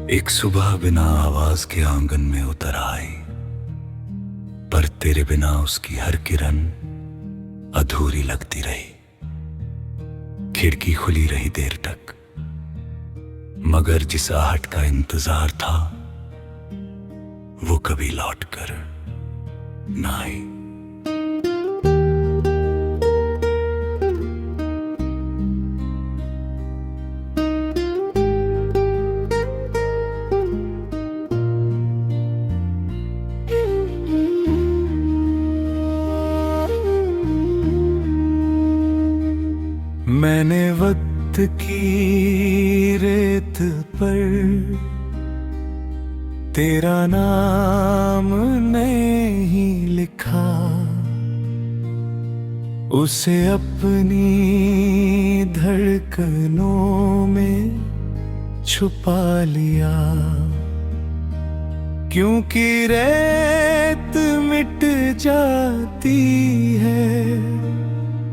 एक सुबह बिना आवाज के आंगन में उतर आई, पर तेरे बिना उसकी हर किरण अधूरी लगती रही। खिड़की खुली रही देर तक, मगर जिस आहट का इंतजार था वो कभी लौट कर न आई। मैंने वक्त की रेत पर तेरा नाम नहीं लिखा, उसे अपनी धड़कनों में छुपा लिया। क्योंकि रेत मिट जाती है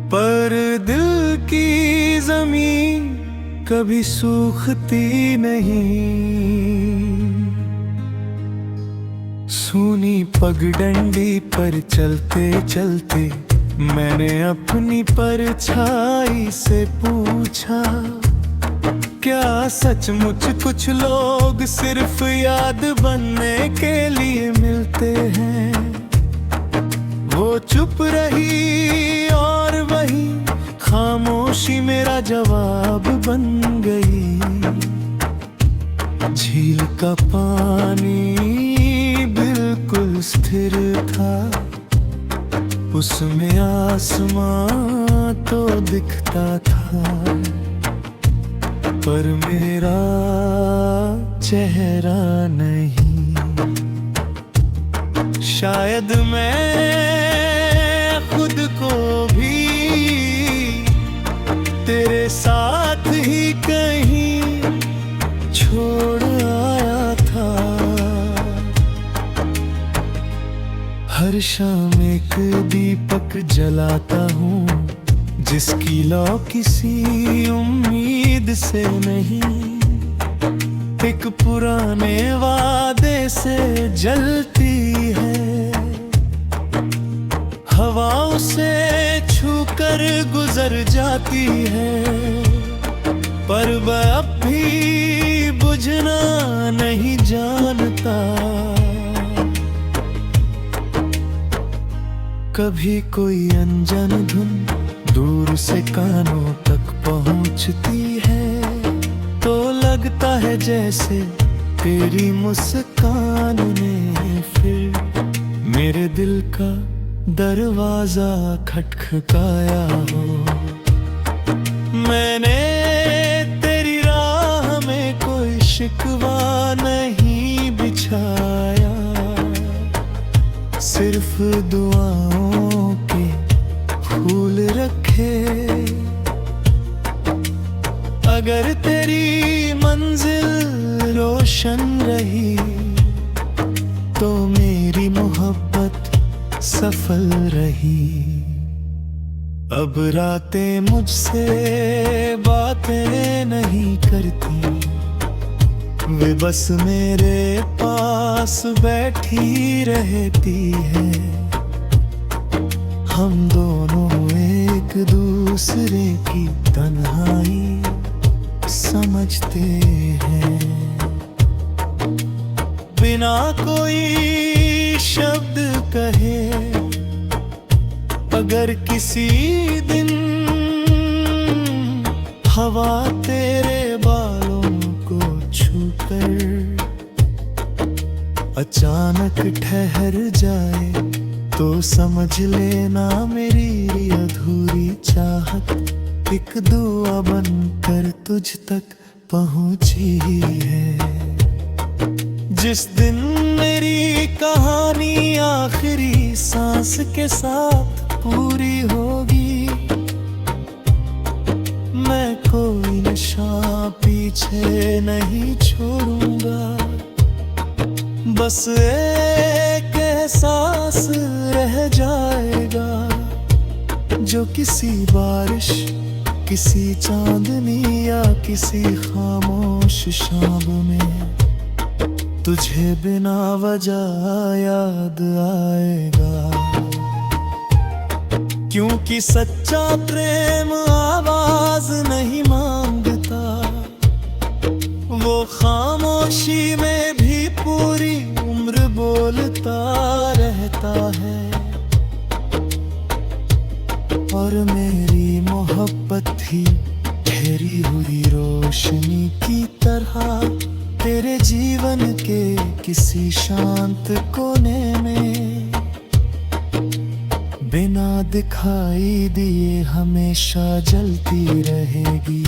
पर दिल की जमीन कभी सूखती नहीं। सूनी पगडंडी पर चलते चलते मैंने अपनी परछाई से पूछा, क्या सचमुच कुछ लोग सिर्फ याद बनने के लिए मिलते हैं? वो चुप रही और वही खामोशी मेरा जवाब बन गई। झील का पानी बिल्कुल स्थिर था, उसमें आसमां तो दिखता था, पर मेरा चेहरा नहीं। शायद मैं खुद को भी तेरे साथ ही कहीं छोड़ आया था। हर शाम एक दीपक जलाता हूँ जिसकी लौ किसी उम्मीद से नहीं, एक पुराने वादे से जलती है। हवा उसे छूकर गुजर जाती है, पर वह अब भी बुझना नहीं जानता। कभी कोई अनजान धुन दूर से कानों तक पहुंचती है, तो लगता है जैसे तेरी मुस्कान ने फिर मेरे दिल का दरवाजा खटखटाया हो। मैंने तेरी राह में कोई शिकवा नहीं बिछाया, सिर्फ दुआओं के फूल रखे। अगर तेरी मंजिल रोशन रही तो मेरी मोहब्बत सफल रही। अब रातें मुझसे बातें नहीं करती, वे बस मेरे पास बैठी रहती है। हम दोनों एक दूसरे की तन्हाई समझते हैं, बिना कोई शब्द कहे। अगर किसी दिन हवा तेरे बालों को छूकर अचानक ठहर जाए, तो समझ लेना मेरी अधूरी चाहत एक दुआ बनकर तुझ तक पहुंची है। जिस दिन मेरी कहानी आखिरी सांस के साथ पूरी होगी, मैं कोई नशा पीछे नहीं छोड़ूंगा। बस एक एहसास रह जाएगा, जो किसी बारिश, किसी चांदनी या किसी खामोश शाम में तुझे बिना वजह याद आएगा, क्योंकि सच्चा प्रेम आवाज नहीं मांगता, वो खामोशी में भी पूरी उम्र बोलता रहता है। और मेरी मोहब्बत ही ठहरी हुई रोशनी की तरह तेरे जीवन के किसी शांत कोने में, बिना दिखाई दिए हमेशा जलती रहेगी।